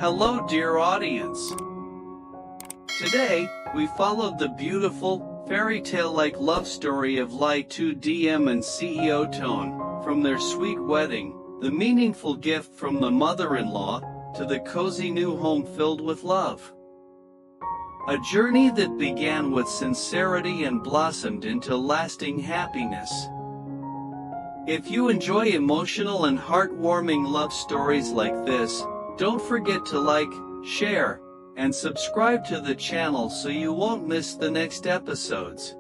Hello dear audience. Today, we followed the beautiful, fairy tale-like love story of Ly Tu Diem and CEO Toan, from their sweet wedding, the meaningful gift from the mother-in-law, to the cozy new home filled with love. A journey that began with sincerity and blossomed into lasting happiness. If you enjoy emotional and heartwarming love stories like this, don't forget to like, share, and subscribe to the channel so you won't miss the next episodes.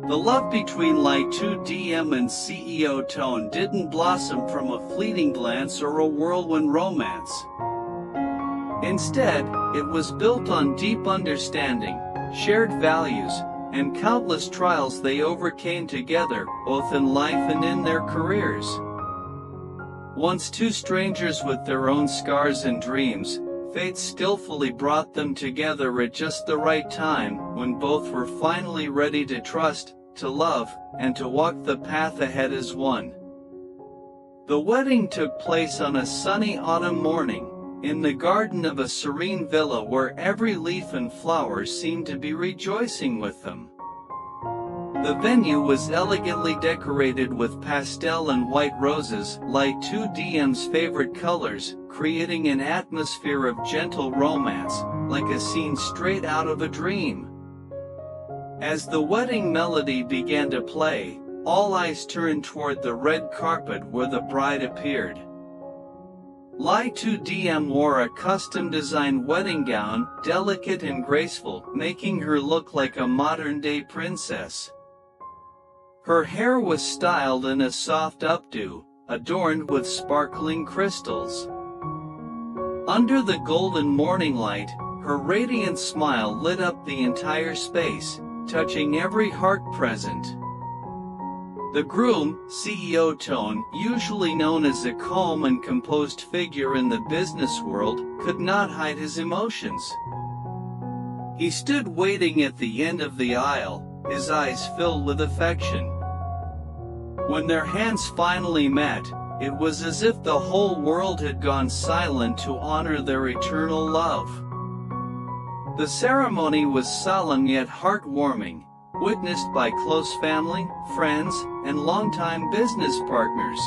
The love between Ly Tu Diem and CEO Toan didn't blossom from a fleeting glance or a whirlwind romance. Instead, it was built on deep understanding, shared values, and countless trials they overcame together, both in life and in their careers. Once two strangers with their own scars and dreams, fate skillfully brought them together at just the right time, when both were finally ready to trust, to love, and to walk the path ahead as one. The wedding took place on a sunny autumn morning, in the garden of a serene villa where every leaf and flower seemed to be rejoicing with them. The venue was elegantly decorated with pastel and white roses, Ly Tu Diem's favorite colors, creating an atmosphere of gentle romance, like a scene straight out of a dream. As the wedding melody began to play, all eyes turned toward the red carpet where the bride appeared. Ly Tu Diem wore a custom-designed wedding gown, delicate and graceful, making her look like a modern-day princess. Her hair was styled in a soft updo, adorned with sparkling crystals. Under the golden morning light, her radiant smile lit up the entire space, touching every heart present. The groom, CEO Toan, usually known as a calm and composed figure in the business world, could not hide his emotions. He stood waiting at the end of the aisle, his eyes filled with affection. When their hands finally met, it was as if the whole world had gone silent to honor their eternal love. The ceremony was solemn yet heartwarming, witnessed by close family, friends, and longtime business partners.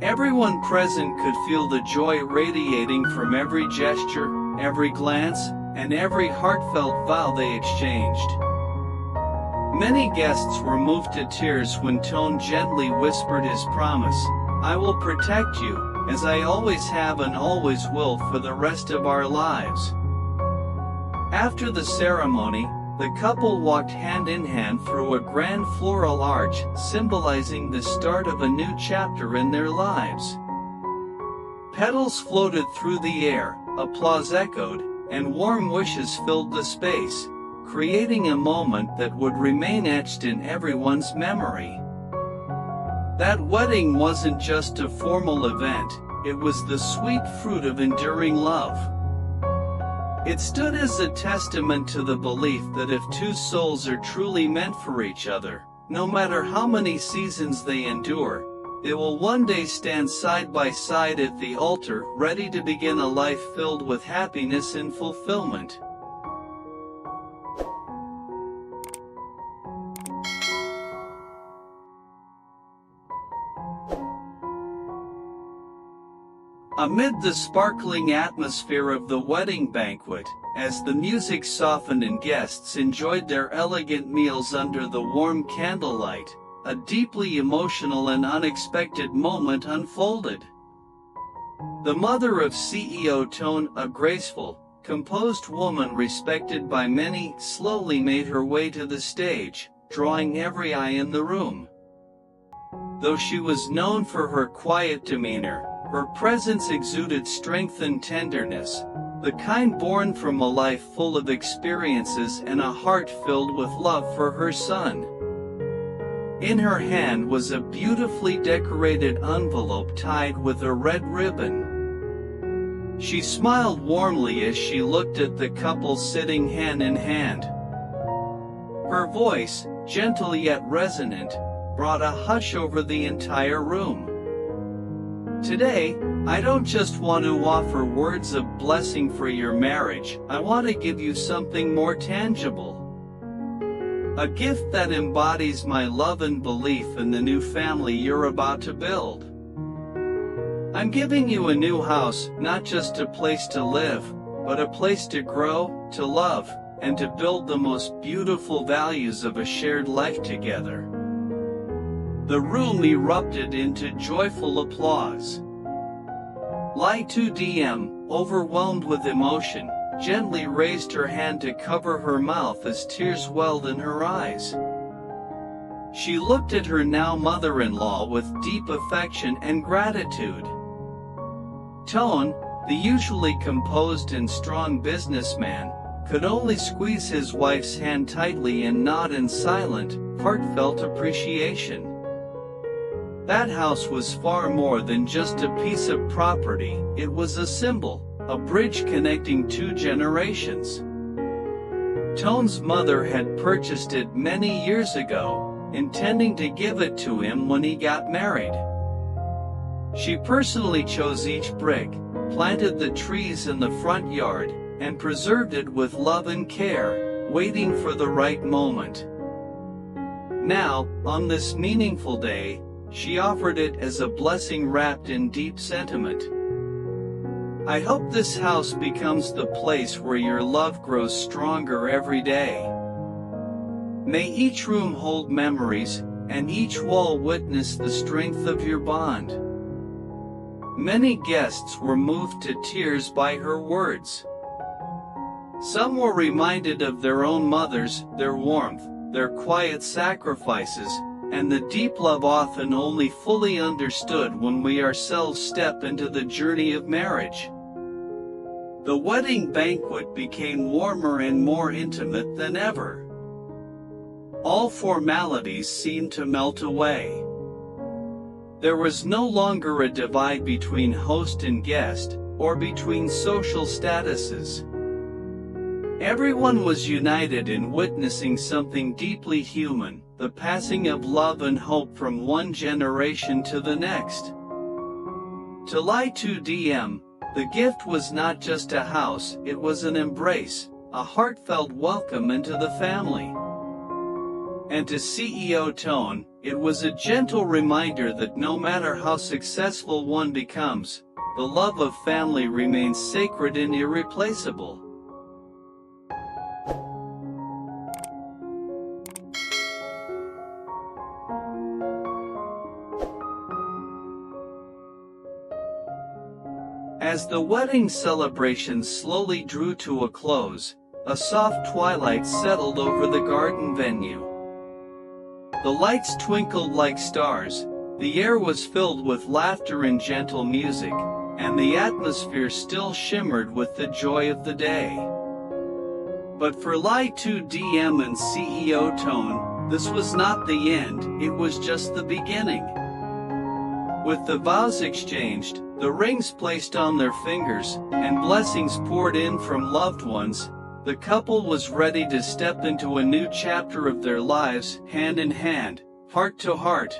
Everyone present could feel the joy radiating from every gesture, every glance, and every heartfelt vow they exchanged. Many guests were moved to tears when Toan gently whispered his promise, "I will protect you, as I always have and always will for the rest of our lives." After the ceremony, the couple walked hand in hand through a grand floral arch, symbolizing the start of a new chapter in their lives. Petals floated through the air, applause echoed, and warm wishes filled the space, creating a moment that would remain etched in everyone's memory. That wedding wasn't just a formal event, it was the sweet fruit of enduring love. It stood as a testament to the belief that if two souls are truly meant for each other, no matter how many seasons they endure, they will one day stand side by side at the altar, ready to begin a life filled with happiness and fulfillment. Amid the sparkling atmosphere of the wedding banquet, as the music softened and guests enjoyed their elegant meals under the warm candlelight, a deeply emotional and unexpected moment unfolded. The mother of CEO Toan, a graceful, composed woman respected by many, slowly made her way to the stage, drawing every eye in the room. Though she was known for her quiet demeanor, her presence exuded strength and tenderness, the kind born from a life full of experiences and a heart filled with love for her son. In her hand was a beautifully decorated envelope tied with a red ribbon. She smiled warmly as she looked at the couple sitting hand in hand, Her voice, gentle yet resonant, brought a hush over the entire room. Today, I don't just want to offer words of blessing for your marriage, I want to give you something more tangible. A gift that embodies my love and belief in the new family you're about to build. I'm giving you a new house, not just a place to live, but a place to grow, to love, and to build the most beautiful values of a shared life together. The room erupted into joyful applause. Ly Tu Diem, overwhelmed with emotion, gently raised her hand to cover her mouth as tears welled in her eyes. She looked at her now mother-in-law with deep affection and gratitude. Toan, the usually composed and strong businessman, could only squeeze his wife's hand tightly and nod in silent, heartfelt appreciation. That house was far more than just a piece of property, it was a symbol, a bridge connecting two generations. Toan's mother had purchased it many years ago, intending to give it to him when he got married. She personally chose each brick, planted the trees in the front yard, and preserved it with love and care, waiting for the right moment. Now, on this meaningful day, she offered it as a blessing wrapped in deep sentiment. I hope this house becomes the place where your love grows stronger every day. May each room hold memories, and each wall witness the strength of your bond. Many guests were moved to tears by her words. Some were reminded of their own mothers, their warmth, their quiet sacrifices, and the deep love often only fully understood when we ourselves step into the journey of marriage. The wedding banquet became warmer and more intimate than ever. All formalities seemed to melt away. There was no longer a divide between host and guest, or between social statuses. Everyone was united in witnessing something deeply human, the passing of love and hope from one generation to the next. To Ly Tu Diem, the gift was not just a house, it was an embrace, a heartfelt welcome into the family. And to CEO Toan, it was a gentle reminder that no matter how successful one becomes, the love of family remains sacred and irreplaceable. As the wedding celebrations slowly drew to a close, a soft twilight settled over the garden venue. The lights twinkled like stars, the air was filled with laughter and gentle music, and the atmosphere still shimmered with the joy of the day. But for Ly Tu Diem and CEO Toan, this was not the end, it was just the beginning. With the vows exchanged, the rings placed on their fingers, and blessings poured in from loved ones, the couple was ready to step into a new chapter of their lives, hand in hand, heart to heart.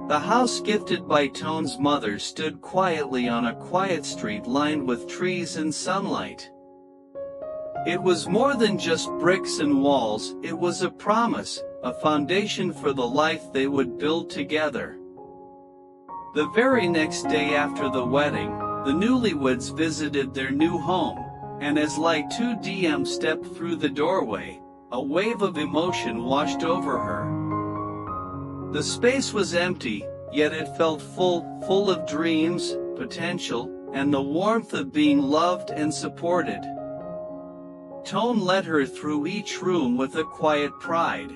The house gifted by Toan's mother stood quietly on a quiet street lined with trees and sunlight. It was more than just bricks and walls, it was a promise, a foundation for the life they would build together. The very next day after the wedding, the newlyweds visited their new home, and as Ly Tu Diem stepped through the doorway, a wave of emotion washed over her. The space was empty, yet it felt full of dreams, potential, and the warmth of being loved and supported. Toan led her through each room with a quiet pride.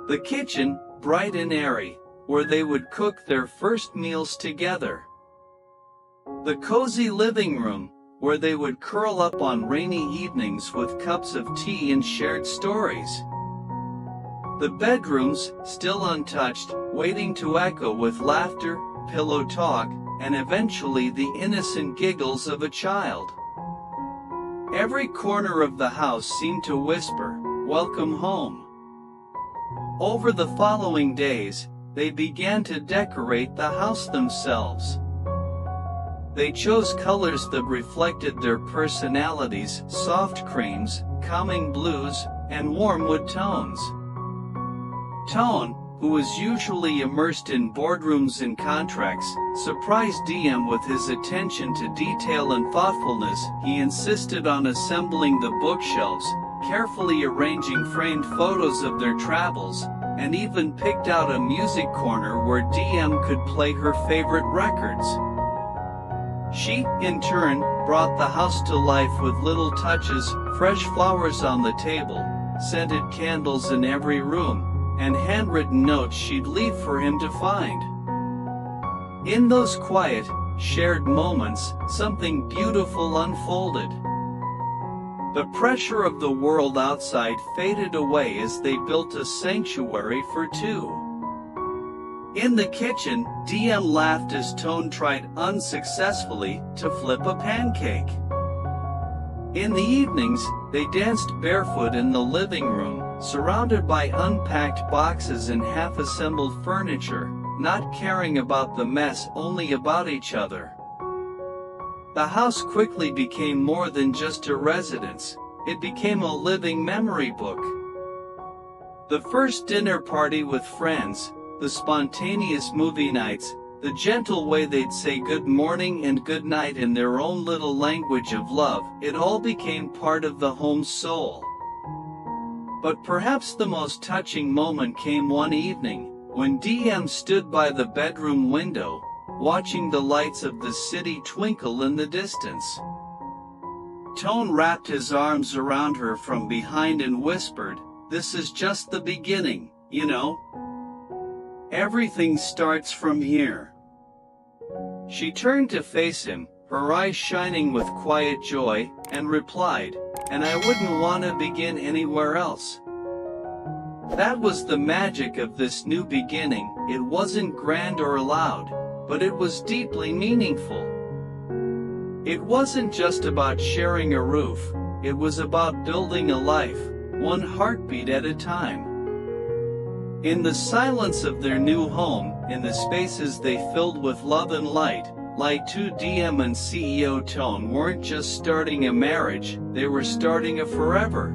The kitchen, bright and airy, where they would cook their first meals together. The cozy living room, where they would curl up on rainy evenings with cups of tea and shared stories. The bedrooms, still untouched, waiting to echo with laughter, pillow talk, and eventually the innocent giggles of a child. Every corner of the house seemed to whisper, welcome home. Over the following days, they began to decorate the house themselves. They chose colors that reflected their personalities: soft creams, calming blues, and warm wood tones. Toan, who was usually immersed in boardrooms and contracts, surprised Diem with his attention to detail and thoughtfulness. He insisted on assembling the bookshelves, carefully arranging framed photos of their travels, and even picked out a music corner where Diem could play her favorite records. She, in turn, brought the house to life with little touches: fresh flowers on the table, scented candles in every room, and handwritten notes she'd leave for him to find. In those quiet, shared moments, something beautiful unfolded. The pressure of the world outside faded away as they built a sanctuary for two. In the kitchen, Diem laughed as Toan tried unsuccessfully to flip a pancake. In the evenings, they danced barefoot in the living room, surrounded by unpacked boxes and half-assembled furniture, not caring about the mess, only about each other. The house quickly became more than just a residence. It became a living memory book. The first dinner party with friends, the spontaneous movie nights, the gentle way they'd say good morning and good night in their own little language of love, it all became part of the home's soul. But perhaps the most touching moment came one evening, when Diem stood by the bedroom window, watching the lights of the city twinkle in the distance. Toan wrapped his arms around her from behind and whispered, "This is just the beginning, you know. Everything starts from here." She turned to face him, her eyes shining with quiet joy, and replied, "And I wouldn't want to begin anywhere else." That was the magic of this new beginning. It wasn't grand or loud, but it was deeply meaningful. It wasn't just about sharing a roof, it was about building a life, one heartbeat at a time. In the silence of their new home, in the spaces they filled with love and light, Ly Tu Diem and CEO Toan weren't just starting a marriage, they were starting a forever.